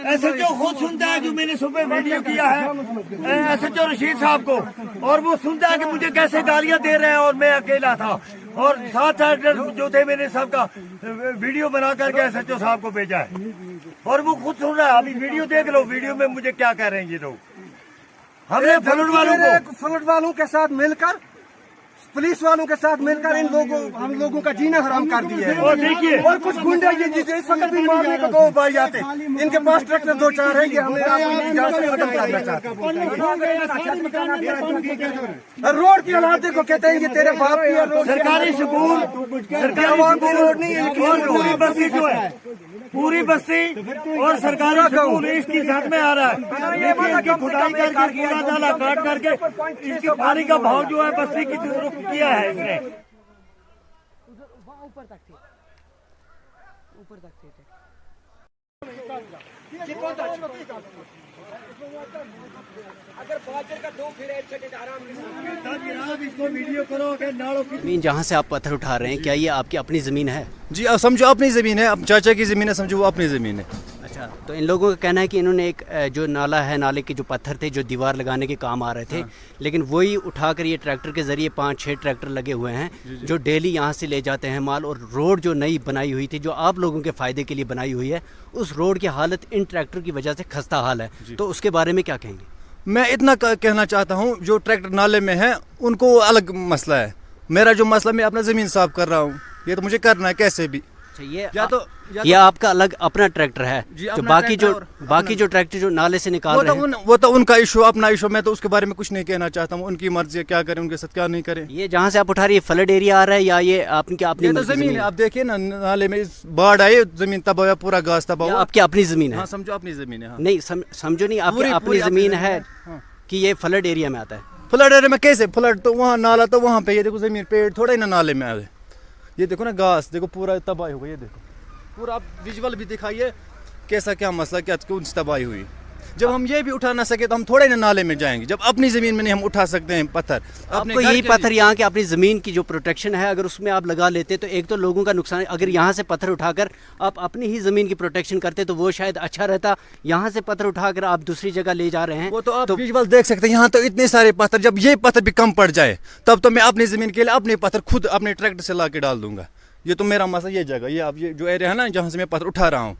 ایسے جو خود سنتا ہے جو میں نے صبح ویڈیو کیا ہے ایسے جو رشید صاحب کو، اور وہ سنتا ہے کہ مجھے کیسے گالیاں دے رہے ہیں اور میں اکیلا تھا، اور ساتھ جو تھے میں نے سب کا ویڈیو بنا کر کے ایس ایچ او صاحب کو بھیجا ہے، اور وہ خود سن رہا ہے۔ ابھی ویڈیو دیکھ لو، ویڈیو میں مجھے کیا کہہ رہے ہیں یہ لوگ۔ ہم نے فلڈ والوں کے ساتھ مل کر، پولیس والوں کے ساتھ مل کر ہم لوگوں کا جینا حرام کر دیا ہے۔ اور دیکھیے اور کچھ گنڈے یہ اس وقت بھی مارنے کو دو بھائی آتے، ان کے پاس ٹریکٹر دو چار ہیں، یہ ہمیں یہاں سے ختم کرنا چاہتے ہیں۔ روڈ کی حالات کو کہتے ہیں یہ تیرے باپ کی سرکاری سکول، روڈ نہیں ہے، پوری بستی جو ہے، پوری بستی اور سرکاری سکول اس کی ساتھ میں آ رہا ہے۔ کھدائی کر کے کوڑا دالا کاٹ کر کے اس کے پانی کا بہاؤ جو ہے بستی کی رخ کیا ہے اس نے۔ جہاں سے آپ پتھر اٹھا رہے ہیں کیا یہ آپ کی اپنی زمین ہے؟ جی اب سمجھو اپنی زمین ہے، اب چاچا کی زمین ہے، سمجھو وہ اپنی زمین ہے۔ اچھا، تو ان لوگوں کا کہنا ہے کہ انہوں نے ایک جو نالا ہے، نالے کے جو پتھر تھے جو دیوار لگانے کے کام آ رہے تھے، لیکن وہی اٹھا کر یہ ٹریکٹر کے ذریعے 5-6 ٹریکٹر لگے ہوئے ہیں جو ڈیلی یہاں سے لے جاتے ہیں مال، اور روڈ جو نئی بنائی ہوئی تھی جو آپ لوگوں کے فائدے کے لیے بنائی ہوئی ہے، اس روڈ کی حالت ان ٹریکٹر کی وجہ سے خستہ حال ہے، تو اس کے بارے میں کیا کہیں گے؟ میں اتنا کہنا چاہتا ہوں جو ٹریکٹر نالے میں ہیں ان کو الگ مسئلہ ہے، میرا جو مسئلہ میں اپنا زمین صاف کر رہا ہوں، یہ تو مجھے کرنا ہے کیسے بھی۔ یہ آپ کا الگ اپنا ٹریکٹر ہے، جو باقی جو ٹریکٹر جو نالے سے نکال رہے ہیں وہ تو ان کا ایشو، اپنا ایشو، میں تو اس کے بارے میں کچھ نہیں کہنا چاہتا ہوں، ان کی مرضی ہے، کیا کریں ان کے ساتھ کیا نہیں کریں۔ یہ جہاں سے آپ اٹھا رہی ہے فلڈ ایریا آ رہا ہے یا یہ آپ کی اپنی زمین ہے؟ آپ دیکھیے نا نالے میں باڑھ آئی، زمین تباہ ہوا، پورا گھاس تباہ ہوا۔ آپ کی اپنی زمین ہے؟ ہاں سمجھو اپنی زمین ہے۔ نہیں سمجھو نہیں، آپ کی اپنی زمین ہے کہ یہ فلڈ ایریا میں آتا ہے؟ فلڈ ایریا میں کیسے؟ فلڈ تو وہاں، نالا تو وہاں پہ، یہ دیکھو زمین، پیڑ تھوڑا ہی نا نالے میں آ گئے، یہ دیکھو نا گھاس دیکھو پورا تباہ ہو گیا، یہ دیکھو پورا۔ آپ ویژول بھی دکھائیے کیسا کیا مسئلہ، کیا کون سی تباہی ہوئی۔ جب ہم یہ بھی اٹھا نہ سکے تو ہم تھوڑے نا نالے میں جائیں گے، جب اپنی زمین میں نہیں ہم اٹھا سکتے ہیں پتھر۔ آپ کو یہی پتھر یہاں کے اپنی زمین کی جو پروٹیکشن ہے اگر اس میں آپ لگا لیتے تو ایک تو لوگوں کا نقصان، اگر یہاں سے پتھر اٹھا کر آپ اپنی ہی زمین کی پروٹیکشن کرتے تو وہ شاید اچھا رہتا، یہاں سے پتھر اٹھا کر آپ دوسری جگہ لے جا رہے ہیں۔ وہ تو آپ ویژول دیکھ سکتے ہیں، یہاں تو اتنے سارے پتھر، جب یہ پتھر بھی کم پڑ جائے تب تو میں اپنی زمین کے لیے اپنے پتھر خود اپنے ٹریکٹر سے لا کے ڈال دوں گا۔ یہ تو میرا مسئلہ، یہ جگہ، یہ آپ یہ جو ایریا ہے نا جہاں سے میں پتھر اٹھا رہا ہوں،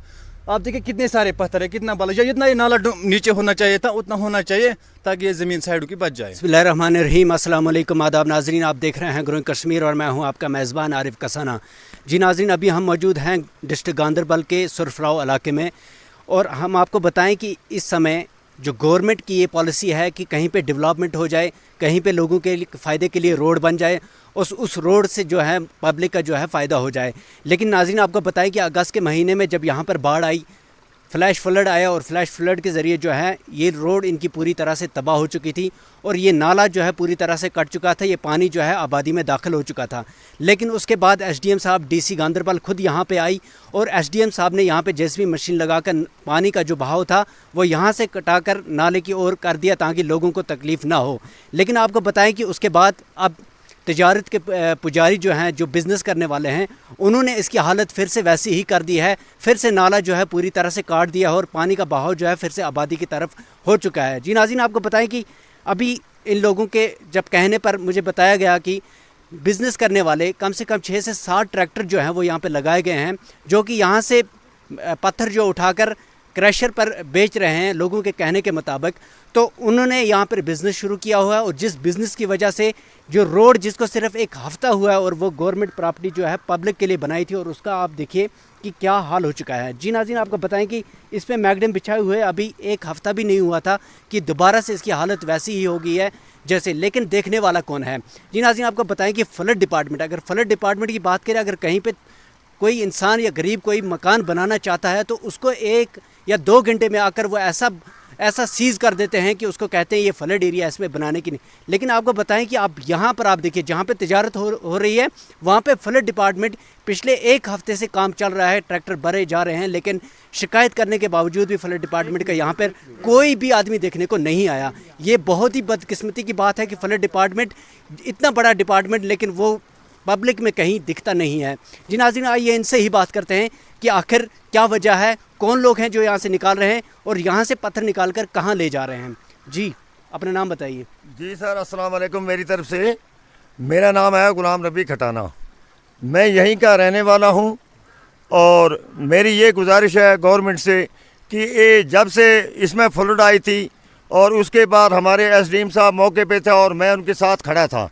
آپ دیکھیں کتنے سارے پتھر ہے، کتنا بالا، جتنا یہ نالا نیچے ہونا چاہیے تھا اتنا ہونا چاہیے تاکہ یہ زمین سائڈوں کی بچ جائے۔ بسم اللہ الرحمن الرحیم، السلام علیکم، آداب ناظرین، آپ دیکھ رہے ہیں گروئنگ کشمیر اور میں ہوں آپ کا میزبان عارف کسانہ۔ جی ناظرین، ابھی ہم موجود ہیں ڈسٹرکٹ گاندربل کے سرفراؤ علاقے میں، اور ہم آپ کو بتائیں کہ اس سمے جو گورنمنٹ کی یہ پالیسی ہے کہ کہیں پہ ڈیولپمنٹ ہو جائے، کہیں پہ لوگوں کے فائدے کے لیے روڈ بن جائے، اس روڈ سے جو ہے پبلک کا جو ہے فائدہ ہو جائے۔ لیکن ناظرین آپ کو بتائیں کہ اگست کے مہینے میں جب یہاں پر باڑھ آئی، فلیش فلڈ آیا، اور فلیش فلڈ کے ذریعے جو ہے یہ روڈ ان کی پوری طرح سے تباہ ہو چکی تھی، اور یہ نالا جو ہے پوری طرح سے کٹ چکا تھا، یہ پانی جو ہے آبادی میں داخل ہو چکا تھا۔ لیکن اس کے بعد ایس ڈی ایم صاحب، ڈی سی گاندربل خود یہاں پہ آئی، اور ایس ڈی ایم صاحب نے یہاں پہ جیسے بھی مشین لگا کر پانی کا جو بہاؤ تھا وہ یہاں سے کٹا کر نالے کی اور کر دیا تاکہ لوگوں کو تکلیف نہ ہو۔ لیکن آپ کو بتائیں کہ اس کے بعد اب تجارت کے پجاری جو ہیں، جو بزنس کرنے والے ہیں، انہوں نے اس کی حالت پھر سے ویسی ہی کر دی ہے، پھر سے نالا جو ہے پوری طرح سے کاٹ دیا ہے، اور پانی کا بہاؤ جو ہے پھر سے آبادی کی طرف ہو چکا ہے۔ جی ناظرین، آپ کو بتائیں کہ ابھی ان لوگوں کے جب کہنے پر مجھے بتایا گیا کہ بزنس کرنے والے کم سے کم 6 سے 7 ٹریکٹر جو ہیں وہ یہاں پہ لگائے گئے ہیں، جو کہ یہاں سے پتھر جو اٹھا کر کریشر پر بیچ رہے ہیں لوگوں کے کہنے کے مطابق۔ تو انہوں نے یہاں پر بزنس شروع کیا ہوا ہے، اور جس بزنس کی وجہ سے جو روڈ جس کو صرف ایک ہفتہ ہوا ہے، اور وہ گورنمنٹ پراپرٹی جو ہے پبلک کے لیے بنائی تھی، اور اس کا آپ دیکھیے کہ کیا حال ہو چکا ہے۔ جی ناظرین، آپ کو بتائیں کہ اس پہ میگڈم بچھائے ہوئے ابھی ایک ہفتہ بھی نہیں ہوا تھا کہ دوبارہ سے اس کی حالت ویسی ہی ہو گئی ہے جیسے، لیکن دیکھنے والا کون ہے؟ جی ناظرین، آپ کو بتائیں کہ فلڈ ڈپارٹمنٹ، اگر فلڈ ڈپارٹمنٹ کی بات کریں، اگر کہیں پہ کوئی انسان یا غریب کوئی مکان بنانا چاہتا ہے تو اس کو 1 یا 2 گھنٹے میں آ کر وہ ایسا سیز کر دیتے ہیں کہ اس کو کہتے ہیں یہ فلڈ ایریا، اس میں بنانے کی نہیں۔ لیکن آپ کو بتائیں کہ آپ یہاں پر آپ دیکھیے جہاں پہ تجارت ہو رہی ہے وہاں پہ فلڈ ڈپارٹمنٹ پچھلے 1 ہفتے سے کام چل رہا ہے، ٹریکٹر بھرے جا رہے ہیں، لیکن شکایت کرنے کے باوجود بھی فلڈ ڈپارٹمنٹ کا یہاں پر کوئی بھی آدمی دیکھنے کو نہیں آیا۔ یہ بہت ہی بدقسمتی کی بات ہے کہ فلڈ ڈپارٹمنٹ اتنا بڑا ڈپارٹمنٹ، لیکن وہ पब्लिक में कहीं दिखता नहीं है। जी नाज़रीन, आइए इनसे ही बात करते हैं कि आखिर क्या वजह है, कौन लोग हैं जो यहाँ से निकाल रहे हैं और यहाँ से पत्थर निकाल कर कहाँ ले जा रहे हैं। जी अपना नाम बताइए। जी सर, अस्सलाम वालेकुम। मेरी तरफ से मेरा नाम है गुलाम नबी खटाना, मैं यहीं का रहने वाला हूँ और मेरी ये गुजारिश है गवर्नमेंट से कि ये जब से इसमें फ्लड आई थी और उसके बाद हमारे एसडीएम साहब मौके पे थे और मैं उनके साथ खड़ा था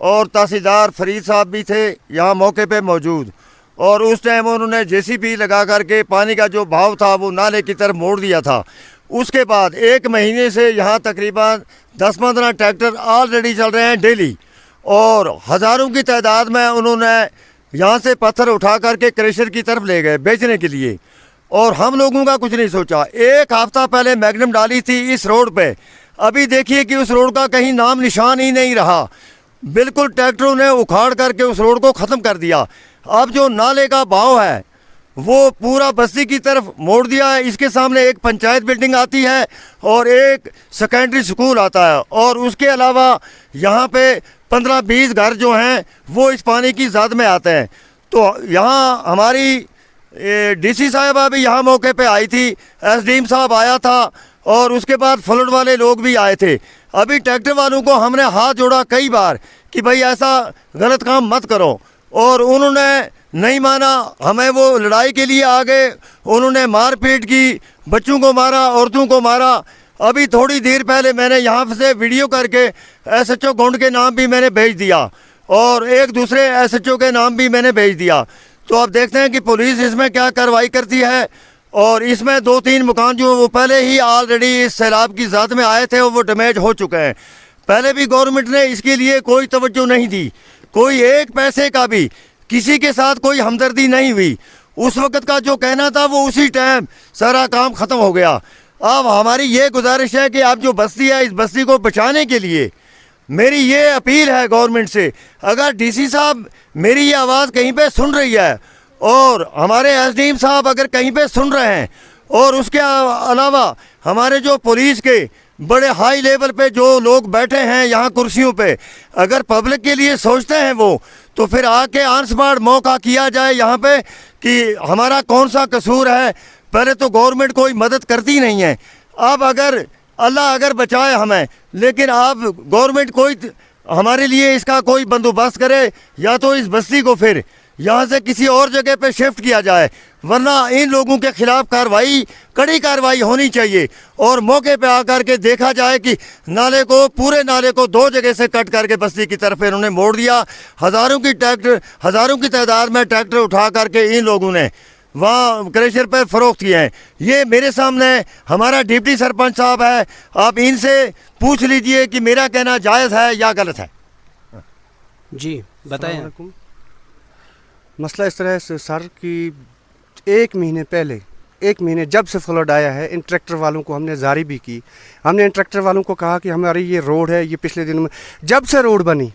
और तहसीलदार फरीद साहब भी थे यहाँ मौके पे मौजूद, और उस टाइम उन्होंने जेसीबी लगा करके पानी का जो बहाव था वो नाले की तरफ मोड़ दिया था। उसके बाद 1 महीने से यहाँ तकरीबन 10-15 ट्रैक्टर ऑलरेडी चल रहे हैं डेली और हज़ारों की तादाद में उन्होंने यहाँ से पत्थर उठा करके क्रेशर की तरफ ले गए बेचने के लिए, और हम लोगों का कुछ नहीं सोचा। 1 हफ्ता पहले मैग्नम डाली थी इस रोड पे, अभी देखिए कि उस रोड का कहीं नाम निशान ही नहीं रहा, बिल्कुल ट्रैक्टरों ने उखाड़ करके उस रोड को ख़त्म कर दिया। अब जो नाले का बहाव है वो पूरा बस्ती की तरफ मोड़ दिया है। इसके सामने एक पंचायत बिल्डिंग आती है और एक सेकेंडरी स्कूल आता है, और उसके अलावा यहाँ पे 15-20 घर जो हैं वो इस पानी की ज़द में आते हैं। तो यहाँ हमारी डीसी साहिबा भी यहाँ मौके पे आई थी, एसडीएम साहब आया था और उसके बाद फ्लड वाले लोग भी आए थे। अभी ट्रैक्टर वालों को हमने हाथ जोड़ा कई बार कि भाई ऐसा गलत काम मत करो, और उन्होंने नहीं माना। हमें वो लड़ाई के लिए आ गए, उन्होंने मारपीट की, बच्चों को मारा, औरतों को मारा। अभी थोड़ी देर पहले मैंने यहाँ से वीडियो करके एसएचओ गोंड के नाम भी मैंने भेज दिया और एक दूसरे एसएचओ के नाम भी मैंने भेज दिया। तो अब देखते हैं कि पुलिस इसमें क्या कार्रवाई करती है। और इसमें 2-3 मकान जो वो पहले ही ऑलरेडी इस सैलाब की ज़द में आए थे वो डैमेज हो चुके हैं। पहले भी गवर्नमेंट ने इसके लिए कोई तवज्जो नहीं दी, कोई एक पैसे का भी किसी के साथ कोई हमदर्दी नहीं हुई। उस वक्त का जो कहना था वो उसी टाइम सारा काम ख़त्म हो गया। अब हमारी ये गुजारिश है कि आप जो बस्ती है इस बस्ती को बचाने के लिए मेरी ये अपील है गवर्नमेंट से, अगर डीसी साहब मेरी ये आवाज़ कहीं पे सुन रही है और हमारे एसडीएम साहब अगर कहीं पे सुन रहे हैं, और उसके अलावा हमारे जो पुलिस के बड़े हाई लेवल पे जो लोग बैठे हैं यहाँ कुर्सियों पे, अगर पब्लिक के लिए सोचते हैं वो, तो फिर आके ऑन स्पॉट मौका किया जाए यहाँ पे कि हमारा कौन सा कसूर है। पहले तो गवर्नमेंट कोई मदद करती नहीं है, अब अगर अल्लाह अगर बचाए हमें, लेकिन अब गवर्नमेंट कोई हमारे लिए इसका कोई बंदोबस्त करे, या तो इस बस्ती को फिर यहाँ से किसी और जगह पे शिफ्ट किया जाए, वरना इन लोगों के खिलाफ कार्रवाई, कड़ी कार्रवाई होनी चाहिए। और मौके पे आकर के देखा जाए कि नाले को, पूरे नाले को 2 जगह से कट करके बस्ती की तरफ इन्होंने मोड़ दिया। हज़ारों की तादाद में ट्रैक्टर उठा करके इन लोगों ने वहाँ क्रेशर पर फरोख्त किए हैं। ये मेरे सामने हमारा डिप्टी सरपंच साहब है, आप इनसे पूछ लीजिए कि मेरा कहना जायज़ है या गलत है। जी बताएं। मसला इस तरह से सर कि 1 महीने पहले, 1 महीने जब से फ्लड आया है, इन ट्रैक्टर वालों को हमने जारी भी की। हमने इन ट्रैक्टर वालों को कहा कि हमारी ये रोड है, ये पिछले दिनों में जब से रोड बनी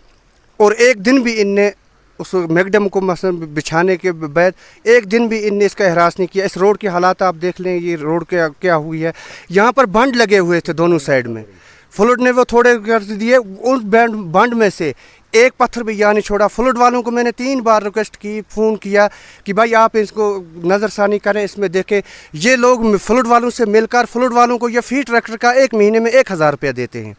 और एक दिन भी इनने उस मैगडम को मसलन बिछाने के बाद एक दिन भी इनने इसका एहरास नहीं किया। इस रोड के हालात आप देख लें, ये रोड क्या हुई है। यहाँ पर बंड लगे हुए थे दोनों साइड में, फ्लड ने वो थोड़े कर दिए, उस बंड में से एक पत्थर भी यहाँ नहीं छोड़ा। फ्लड वालों को मैंने 3 बार रिक्वेस्ट की, फ़ोन किया कि भाई आप इसको नज़रसानी करें, इसमें देखें। ये लोग फ्लड वालों से मिलकर फ्लड वालों को ये फी ट्रैक्टर का 1 महीने में 1000 रुपया देते हैं,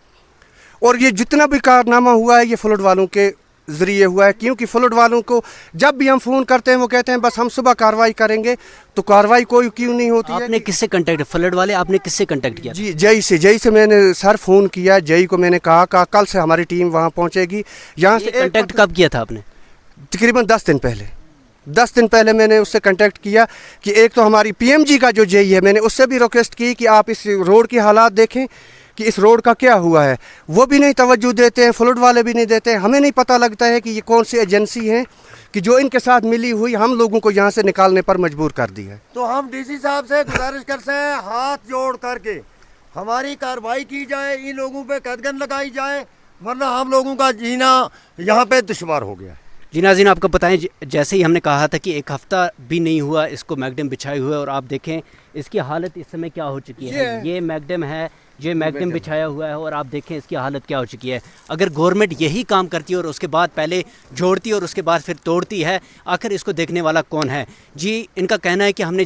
और ये जितना भी कारनामा हुआ है ये फ्लड वालों के ज़रिए हुआ है। क्योंकि फ्लड वालों को जब भी हम फ़ोन करते हैं वो कहते हैं बस हम सुबह कार्रवाई करेंगे, तो कार्रवाई कोई क्यों नहीं होती है। आपने किससे कांटेक्ट, फ्लड वाले आपने किससे कांटेक्ट किया? जी जय से मैंने सर फ़ोन किया। जय को मैंने कहा कल से हमारी टीम वहाँ पहुँचेगी। यहाँ से कांटेक्ट कब किया था आपने? तकरीबन 10 दिन पहले। 10 दिन पहले मैंने उससे कांटेक्ट किया कि एक तो हमारी पीएमजी का जो जय है, मैंने उससे भी रिक्वेस्ट की कि आप इस रोड की हालात देखें कि इस रोड का क्या हुआ है। वो भी नहीं तवज्जो देते हैं, फ्लड वाले भी नहीं देते हैं। हमें नहीं पता लगता है कि ये कौन सी एजेंसी है कि जो इनके साथ मिली हुई हम लोगों को यहाँ से निकालने पर मजबूर कर दी है। तो हम डीसी साहब से गुजारिश करते हैं, हाथ जोड़ करके हमारी कार्रवाई की जाए, इन लोगों पे कदगन लगाई जाए, वरना हम लोगों का जीना यहाँ पे दुश्वार हो गया। जी नाज़रीन, आपको बताएं, जैसे ही हमने कहा था कि 1 हफ्ता भी नहीं हुआ इसको मैगडम बिछाए हुए, और आप देखें इसकी हालत इस समय क्या हो चुकी है। ये मैगडम है ये मैग्नम बिछाया हुआ है और आप देखें इसकी हालत क्या हो चुकी है। अगर गवर्नमेंट यही काम करती है और उसके बाद पहले जोड़ती और उसके बाद फिर तोड़ती है, आखिर इसको देखने वाला कौन है? जी, इनका कहना है कि हमने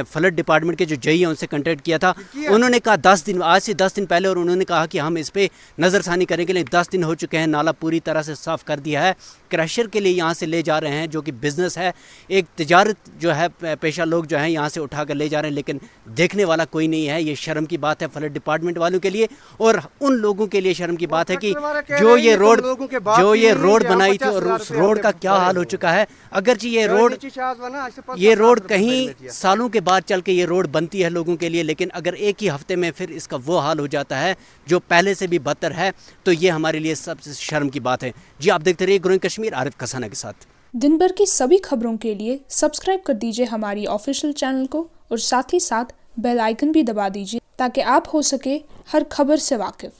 फ्लड डिपार्टमेंट के जो जई हैं उनसे कंटेक्ट किया था, उन्होंने कहा 10 दिन, आज से 10 दिन पहले, और उन्होंने कहा कि हम इस पर नज़रसानी करेंगे, लेकिन 10 दिन हो चुके हैं, नाला पूरी तरह से साफ़ कर दिया है। क्रशर के लिए यहाँ से ले जा रहे हैं, जो कि बिज़नेस है, एक तिजारत जो है, पेशा लोग जो हैं यहाँ से उठा कर ले जा रहे हैं, लेकिन देखने वाला कोई नहीं है। ये शर्म की बात है फ्लड डिपार्टमेंट वालों के लिए, और उन लोगों के लिए शर्म की बात है कि जो ये रोड बनाई थी और उस रोड का क्या हाल हो चुका है। अगर जी ये रोड कहीं सालों के बाद चल के ये रोड बनती है लोगों के लिए, लेकिन अगर एक ही हफ्ते में फिर इसका वो हाल हो जाता है जो पहले से भी बदतर है, तो ये हमारे लिए सबसे शर्म की बात है। जी, आप देखते रहिए ग्रोइंग कश्मीर आरिफ कसाना के साथ। दिन भर की सभी खबरों के लिए सब्सक्राइब कर दीजिए हमारी ऑफिशियल चैनल को, और साथ ही साथ बेल आइकन भी दबा दीजिए ताकि आप हो सके हर खबर से वाकिफ।